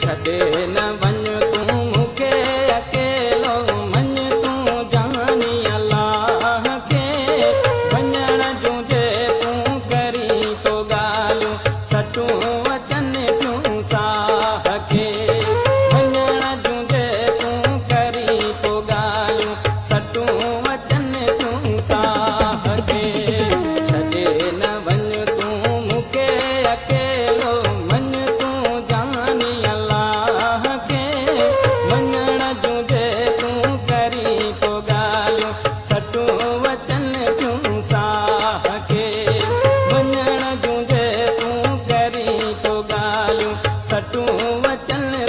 छॾे न वञ तूं मूंखे अकेलो मञ तूं जानी अलाह खे वञण जूं जे तूं करी तो ॻाल्हियूं सटूं अचनि थियूं साह खे वञण जूं जे तूं करी तो ॻाल्हियूं सटूं अचनि थियूं साह खे छॾे न वञ तूं मूंखे अकेलो मञ तूं जानी अलाह खे वञण जूं जे तूं करी तो ॻाल्हियूं सटूं अचनि थियूं साह खे वञण जूं जे तूं करी तो ॻाल्हियूं सटूं अचनि